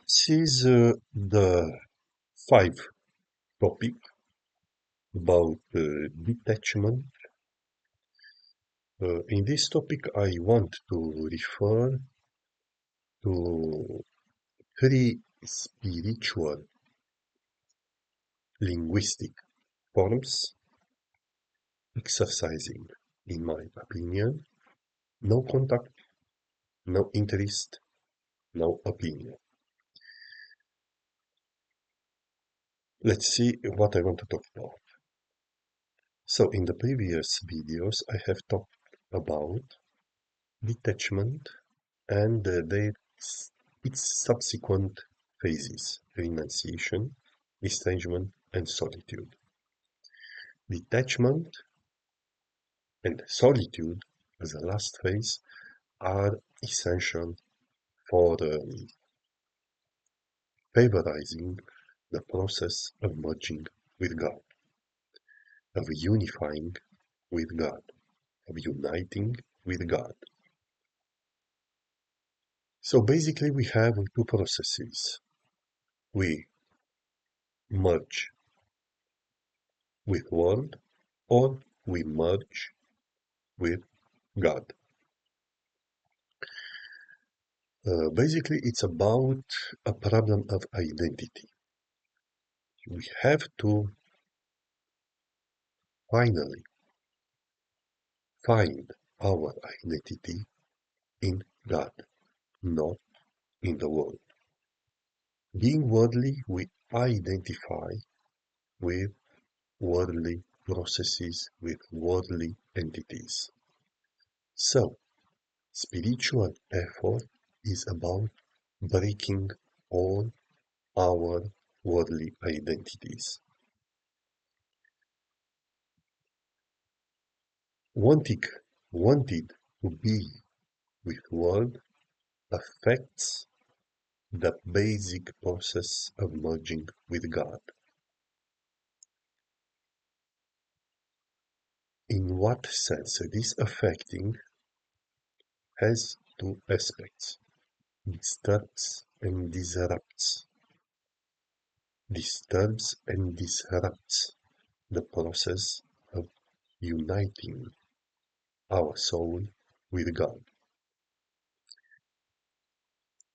This is the five topic about detachment. In this topic, I want to refer to three spiritual linguistic forms exercising, in my opinion, no contact, no interest, no opinion. Let's see what I want to talk about. So, in the previous videos, I have talked about detachment and its subsequent phases: renunciation, estrangement, and solitude. Detachment and solitude as the last phase are essential for favorizing the process of merging with God, of unifying with God, of uniting with God. So basically we have two processes. We merge with world or we merge with God. Basically, it's about a problem of identity. We have to finally find our identity in God, not in the world. Being worldly, we identify with worldly processes, with worldly entities. So, spiritual effort is about breaking all our worldly identities. Wanting, wanted to be with world affects the basic process of merging with God. In what sense? This affecting has two aspects: disturbs and disrupts. Disturbs and disrupts the process of uniting our soul with God.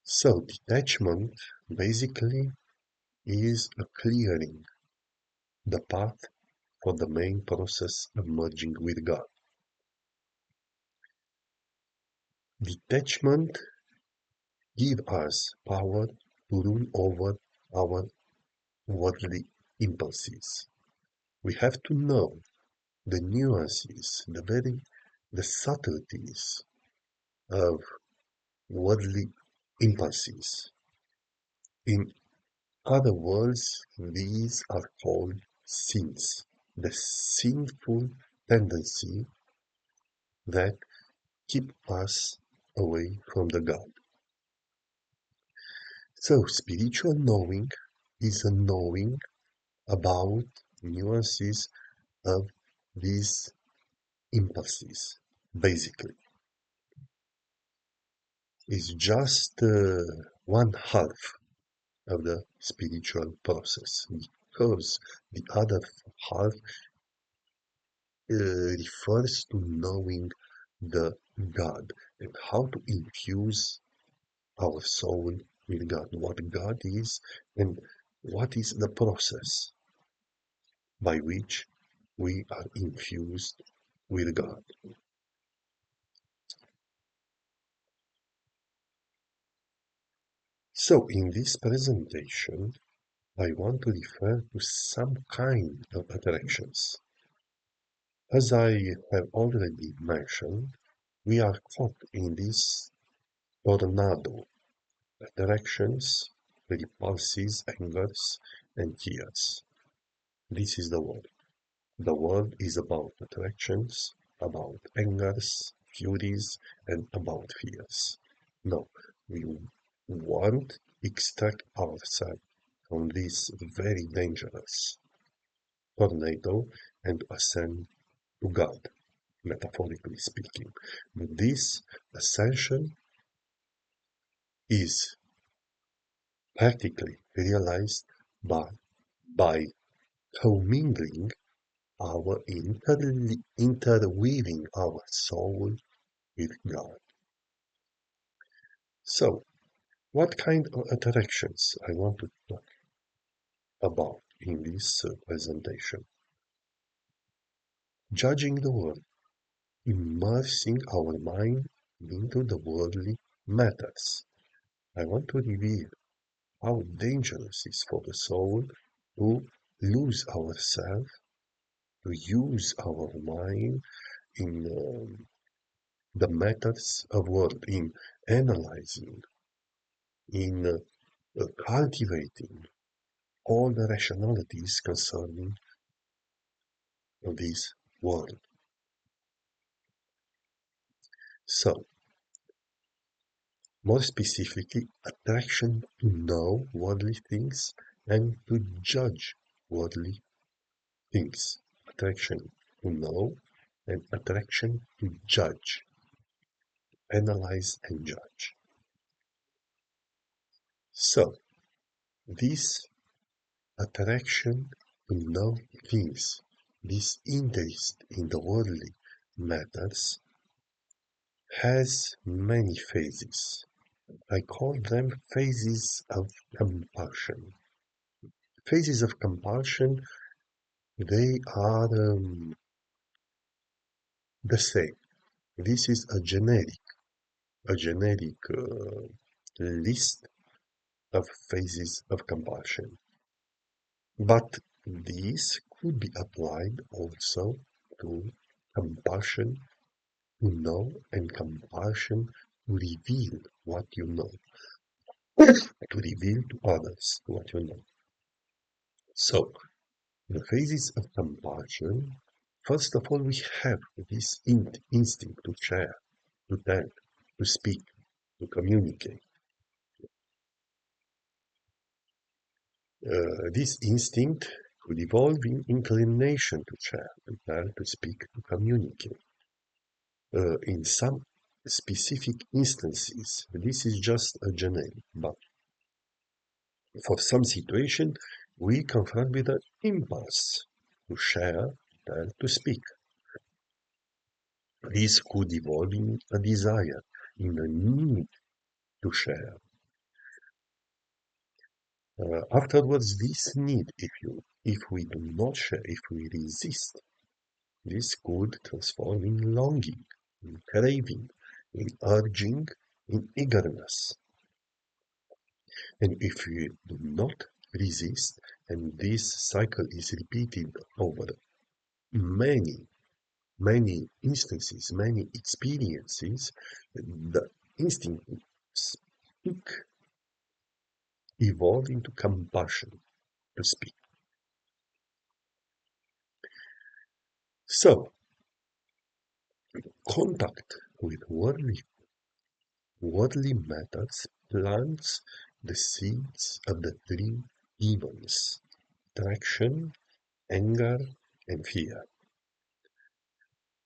So detachment basically is a clearing the path for the main process of merging with God. Detachment gives us power to rule over our worldly impulses. We have to know the nuances, the subtleties of worldly impulses. In other words, these are called sins. The sinful tendency that keep us away from the God. So spiritual knowing is a knowing about nuances of these impulses, basically. Is just one half of the spiritual process, because the other half refers to knowing the God and how to infuse our soul with God, what God is and what is the process by which we are infused with God. So in this presentation, I want to refer to some kind of attractions. As I have already mentioned, we are caught in this tornado: attractions, repulses, angers, and fears. This is the world. The world is about attractions, about angers, furies, and about fears. No, we want to extract ourselves from this very dangerous tornado and ascend to God, metaphorically speaking. But this ascension is practically realized by commingling interweaving our soul with God. So, what kind of attractions I want to talk about in this presentation? Judging the world, immersing our mind into the worldly matters. I want to reveal how dangerous it is for the soul to lose ourselves, to use our mind in the matters of world, in analyzing, in cultivating all the rationalities concerning this world. So, more specifically, attraction to know worldly things and to judge worldly things. Attraction to know and attraction to judge, analyze and judge. So, this attraction to know things, this interest in the worldly matters, has many phases. I call them phases of compulsion. Phases of compulsion, they are the same. This is a generic list of phases of compulsion. But these could be applied also to compulsion to know and compulsion to reveal what you know, to reveal to others what you know. So, the phases of compulsion, first of all, we have this instinct to share, to tell, to speak, to communicate. This instinct could evolve in inclination to share, to tell, to speak, to communicate. In some specific instances, this is just a generic, but for some situation, we confront with an impulse to share, tell, to speak. This could evolve in a desire, in a need to share. Afterwards, this need, if we do not share, if we resist, this could transform in longing, in craving, in urging, in eagerness. And if we do not resist, and this cycle is repeated over many, many instances, many experiences, the instinct speak evolve into compassion to speak. So, contact with worldly matters plants the seeds of the three evils: attraction, anger, and fear.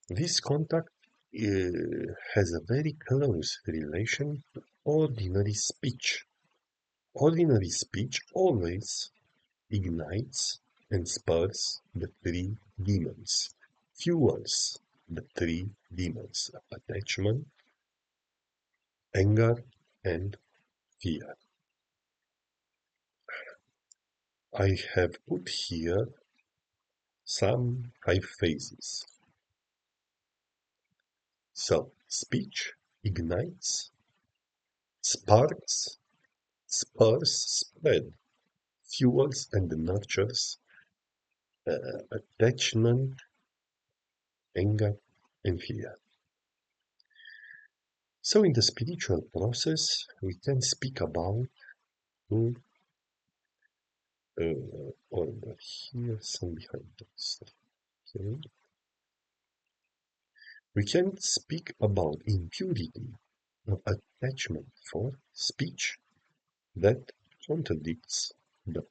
This contact has a very close relation to ordinary speech. Ordinary speech always ignites and spurs the three demons, fuels the three demons of attachment, anger, and fear. I have put here some 5 phases. So, speech ignites, sparks, spurs, spread, fuels and nurtures attachment, anger, and fear. So, in the spiritual process, we can speak about two order here, some behind us. Okay. We can speak about impurity of attachment for speech that contradicts the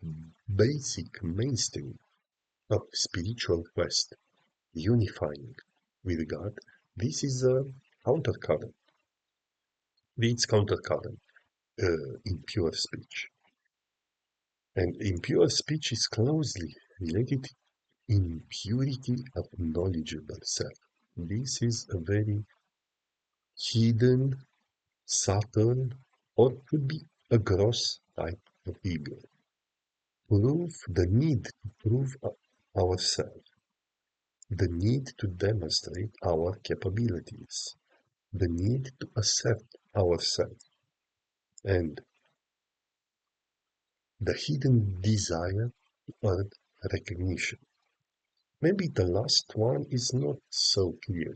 basic mainstream of spiritual quest, unifying with God. This is a countercurrent. It's countercurrent in pure speech. And impure speech is closely related to impurity of knowledgeable self. This is a very hidden, subtle, or could be a gross type of ego. The need to prove ourselves, the need to demonstrate our capabilities, the need to accept ourselves, and the hidden desire to earn recognition. Maybe the last one is not so clear.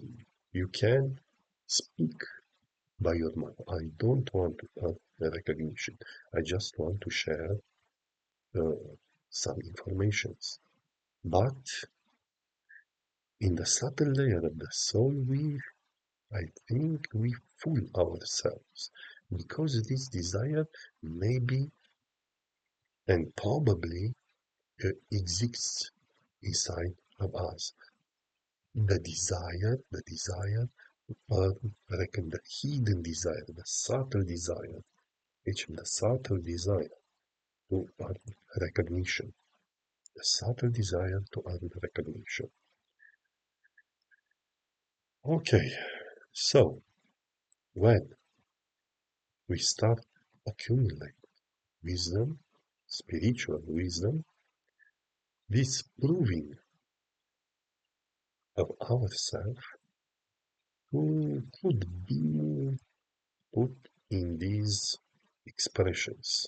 You can speak by your mouth. I don't want to earn recognition. I just want to share uh, some informations. But in the subtle layer of the soul, I think, we fool ourselves because this desire maybe and probably exists inside of us. The desire reckon the hidden desire, the subtle desire, which the subtle desire to earn recognition, the subtle desire to earn recognition. Okay, so when we start accumulate wisdom, spiritual wisdom, this proving of ourselves could be put in these expressions.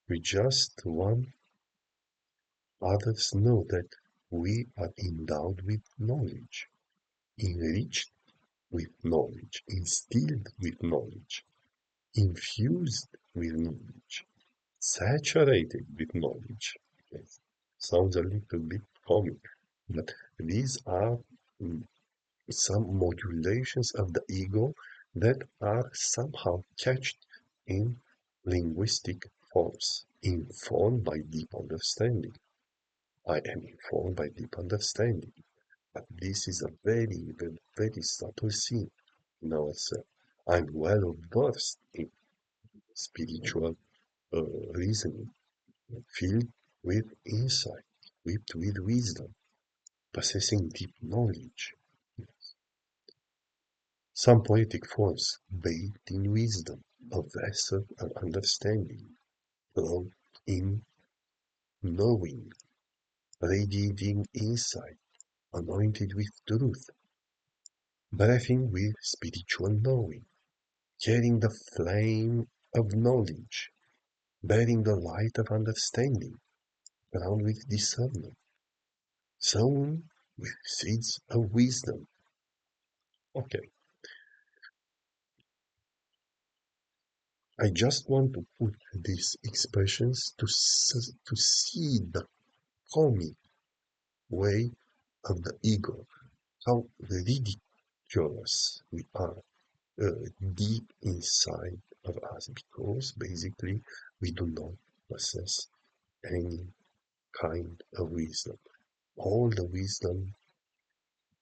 We just want others know that we are endowed with knowledge, enriched with knowledge, instilled with knowledge, infused with knowledge, saturated with knowledge. Yes. Sounds a little bit comic, but these are mm, some modulations of the ego that are somehow catched in linguistic forms, informed by deep understanding. I am informed by deep understanding, but this is a very, very, very subtle scene in ourselves. I'm well versed in spiritual reasoning, filled with insight, equipped with wisdom, possessing deep knowledge. Some poetic forms bathed in wisdom, a vessel of understanding, clothed in knowing, radiating insight, anointed with truth, breathing with spiritual knowing, carrying the flame of knowledge, bearing the light of understanding, crowned with discernment, sown with seeds of wisdom. Okay, I just want to put these expressions to see the comic way of the ego, how ridiculous we are deep inside of us because basically we do not possess any kind of wisdom. All the wisdom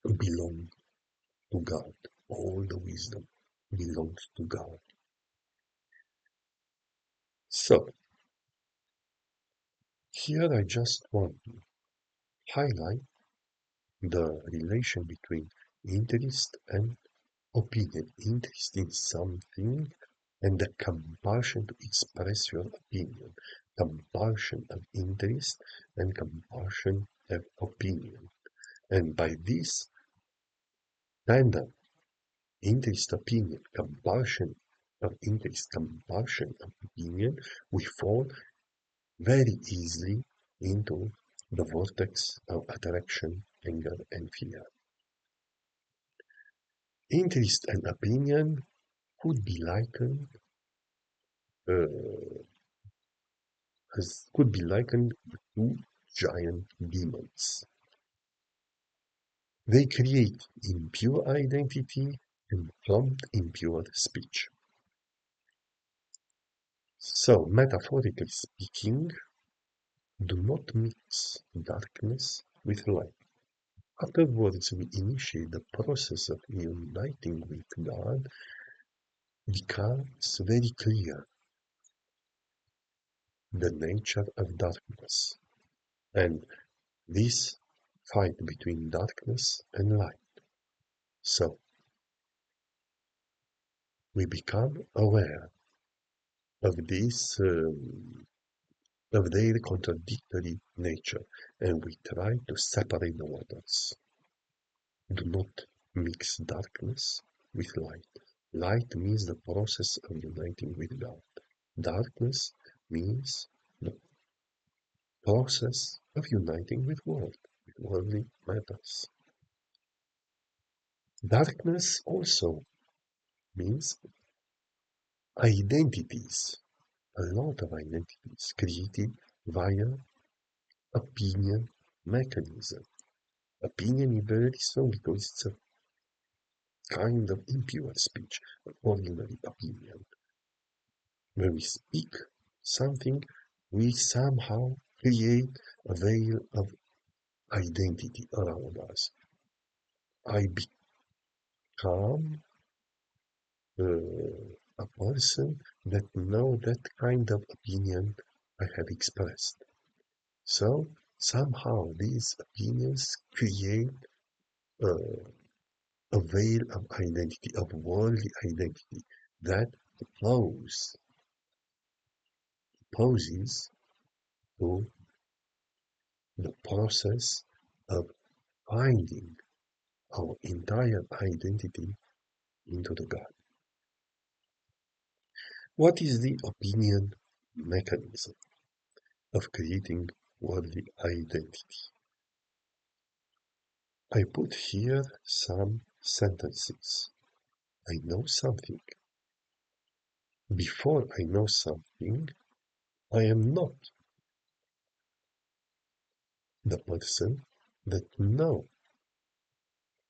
belongs to God. All the wisdom belongs to God. So, here I just want to highlight the relation between interest and opinion. Interest in something and the compulsion to express your opinion. Compulsion of interest and compulsion of opinion. And by this tandem, interest, opinion, compulsion of interest, compulsion of opinion, we fall very easily into the vortex of attraction, anger, and fear. Interest and opinion could be likened uh, could be likened to two giant demons. They create impure identity and prompt impure speech. So, metaphorically speaking, do not mix darkness with light. Afterwards, we initiate the process of uniting with God, becomes very clear. the nature of darkness, and this fight between darkness and light. So we become aware of this, of their contradictory nature, and we try to separate the waters. Do not mix darkness with light. Light means the process of uniting with God. Darkness means the process of uniting with worldly matters. Darkness also means identities, a lot of identities created via opinion mechanism. Opinion is very strong because it's a kind of impure speech, an ordinary opinion. When we speak something, we somehow create a veil of identity around us. I become a person that know that kind of opinion I have expressed. So somehow these opinions create uh, a veil of identity, of worldly identity that opposes to the process of finding our entire identity into the God. What is the opinion mechanism of creating worldly identity? I put here some sentences. I know something. Before I know something, I am not the person that know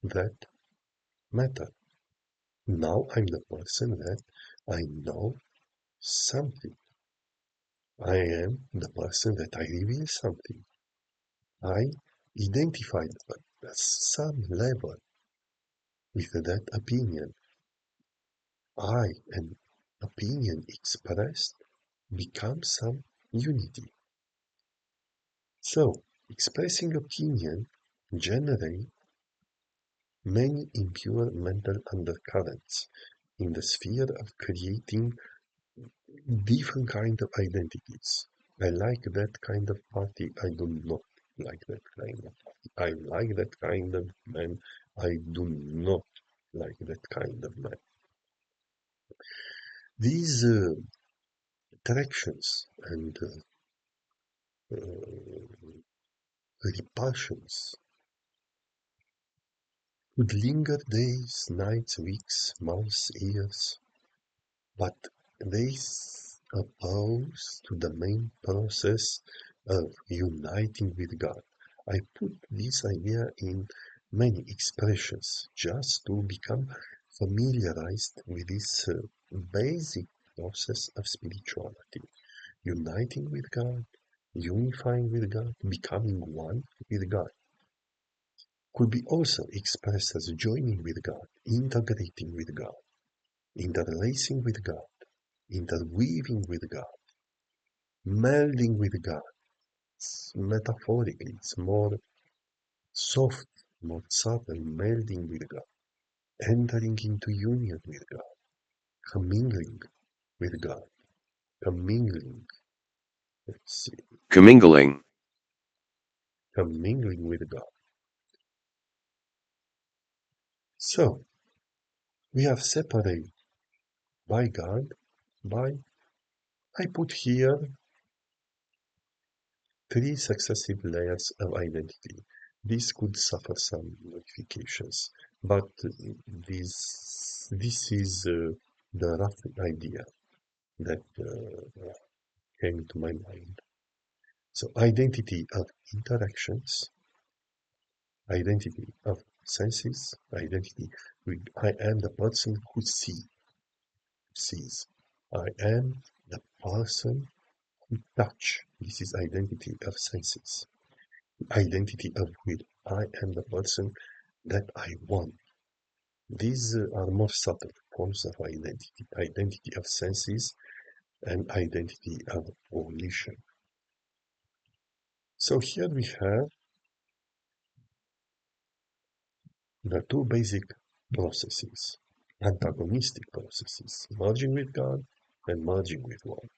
that matter. Now I'm the person that I know something. I am the person that I reveal something. I identified at some level with that opinion. I and opinion expressed become some unity. So, expressing opinion generate many impure mental undercurrents in the sphere of creating different kind of identities. I like that kind of party. I do not like that kind of party. I like that kind of man. I do not like that kind of man. These attractions and repulsions could linger days, nights, weeks, months, years, but they oppose to the main process of uniting with God. I put this idea in many expressions just to become familiarized with this basic process of spirituality. Uniting with God, unifying with God, becoming one with God. Could be also expressed as joining with God, integrating with God, interlacing with God, interweaving with God, melding with God. Metaphorically, it's more soft, more subtle, melding with God, entering into union with God, commingling with God, commingling, let's see, Commingling. commingling with God. So, we have separated by God, by, I put here three successive layers of identity. This could suffer some modifications, but this is the rough idea that came to my mind. So identity of interactions, identity of senses, identity with I am the person who sees. I am the person who touch. This is identity of senses. Identity of will. I am the person that I want. These are more subtle forms of identity. Identity of senses. and identity of volition. So here we have the two basic processes, antagonistic processes, merging with God and merging with one.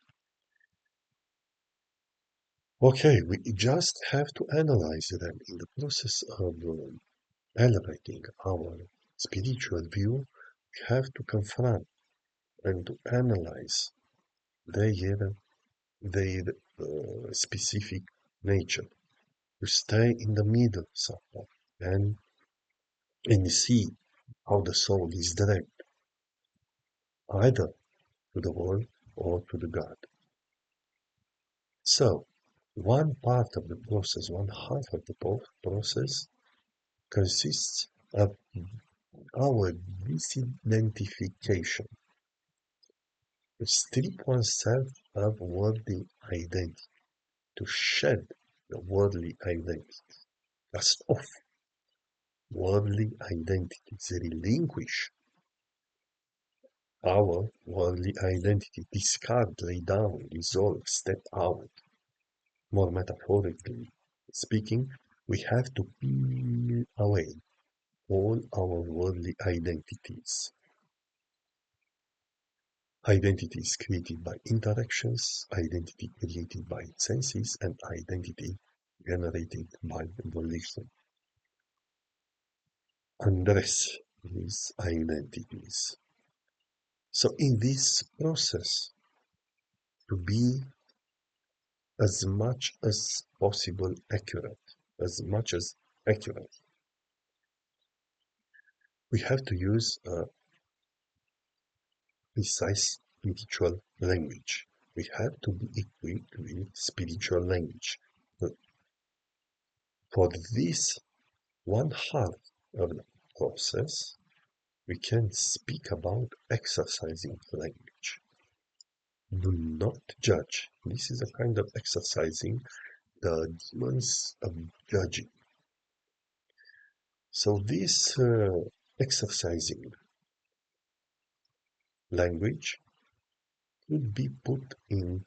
Okay, we just have to analyze them in the process of elevating our spiritual view. We have to confront and to analyze their, their specific nature, to stay in the middle somehow and see how the soul is direct either to the world or to the God. So, one part of the process, one half of the process consists of our disidentification, to strip oneself of worldly identity, to shed the worldly identity, cast off worldly identities, relinquish our worldly identity, discard, lay down, dissolve, step out. More metaphorically speaking, we have to peel away all our worldly identities. Identities created by interactions, identity created by senses, and identity generated by volition. Undress these identities. So in this process, to be as much as possible accurate, as much as accurate, we have to use a precise spiritual language. We have to be equipped with spiritual language. But for this one half of the process, we can speak about exercising language. Do not judge. This is a kind of exercising the demons of judging. So this exercising language could be put into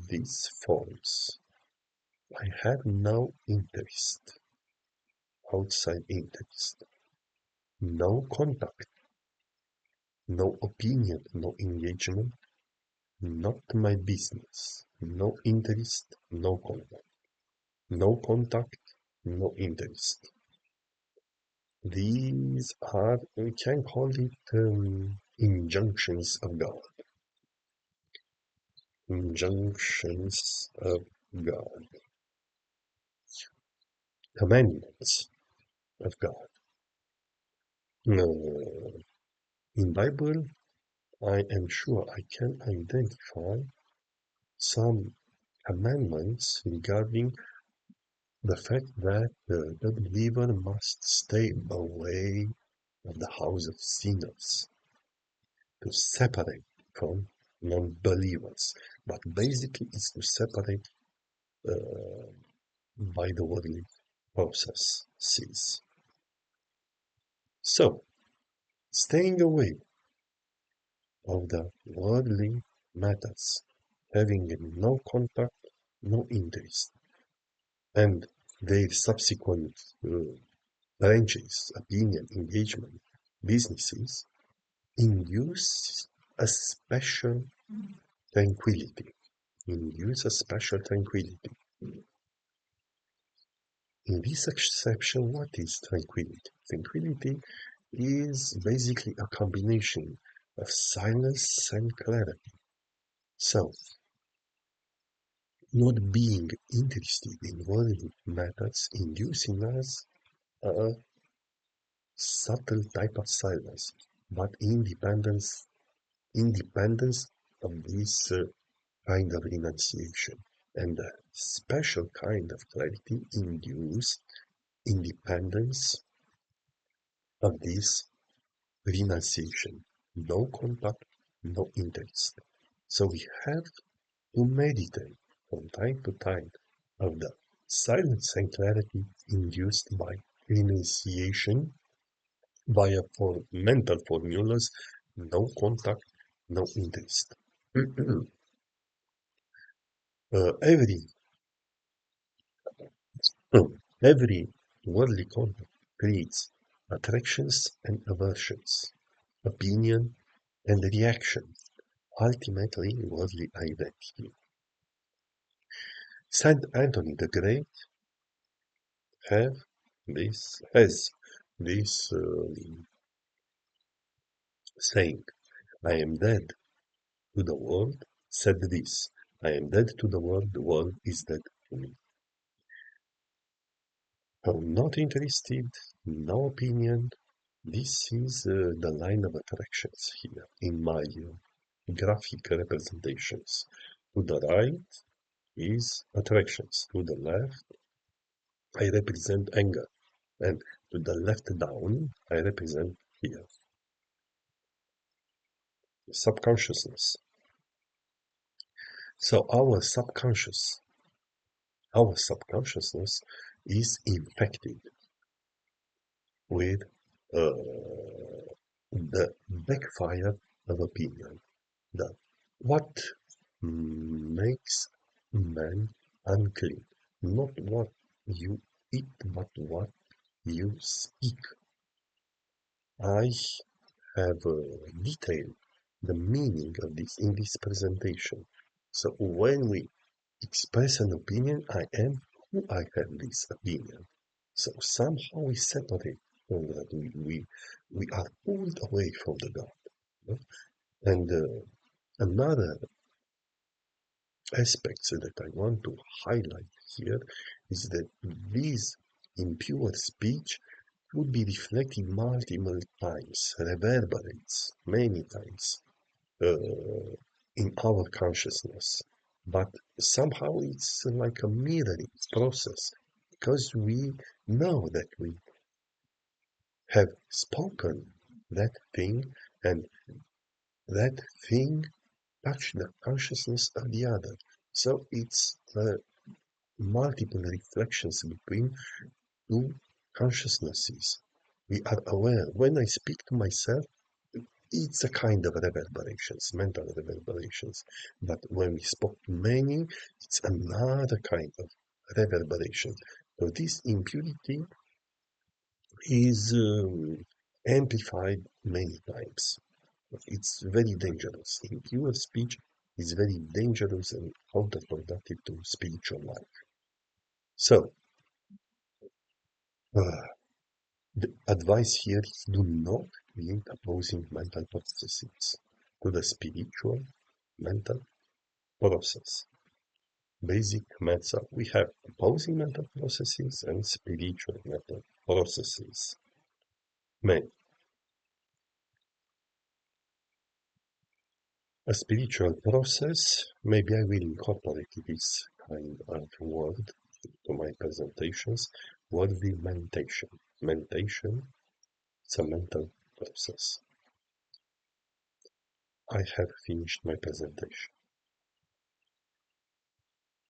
these forms. I have no interest, outside interest, no contact, no opinion, no engagement, not my business, no interest, no contact, no contact, no interest. These are, we can call it injunctions of God. Injunctions of God. Commandments of God. In Bible, I am sure I can identify some commandments regarding the fact that the believer must stay away of the house of sinners, to separate from non-believers. But basically, it's to separate by the worldly processes. So, staying away of the worldly matters, having no contact, no interest, and their subsequent branches, opinion, engagement, businesses, induce a special tranquility. Induce a special tranquility. In this exception, what is tranquility? Tranquility is basically a combination of silence and clarity. So, not being interested in worldly matters inducing us a subtle type of silence, but independence of this kind of renunciation, and a special kind of clarity induced independence of this renunciation. No contact, no interest. So we have to meditate from time to time of the silence and clarity induced by renunciation via mental formulas, no contact, no interest. Every every worldly contact creates attractions and aversions, opinion and reaction, ultimately worldly identity. Saint Anthony the Great have has this saying, I am dead to the world, said this, I am dead to the world is dead to me. I'm not interested, no opinion. This is the line of attractions here in my graphic representations. To the right is attractions. To the left, I represent anger. And to the left down, I represent fear. Subconsciousness. So our subconsciousness is infected with uh, the backfire of opinion. The what makes man unclean? Not what you eat, but what you speak. I have detailed the meaning of this in this presentation. So when we express an opinion, I am who I have this opinion. So somehow we separate from that. We are pulled away from the God. You know? And another aspects that I want to highlight here is that this impure speech would be reflected multiple times, reverberates many times in our consciousness. But somehow it's like a mirroring process because we know that we have spoken that thing and that thing touched the consciousness of the other. So it's multiple reflections between two consciousnesses. We are aware. When I speak to myself, it's a kind of reverberations, mental reverberations. But when we spoke to many, it's another kind of reverberation. So this impurity is amplified many times. It's very dangerous. Impure speech is very dangerous and counterproductive to spiritual life. So, uh, the advice here is do not link opposing mental processes to the spiritual mental process. Basic maths we have opposing mental processes and spiritual mental processes. Man, a spiritual process, maybe I will incorporate this kind of word to my presentations, would be meditation. Meditation is a mental process. I have finished my presentation.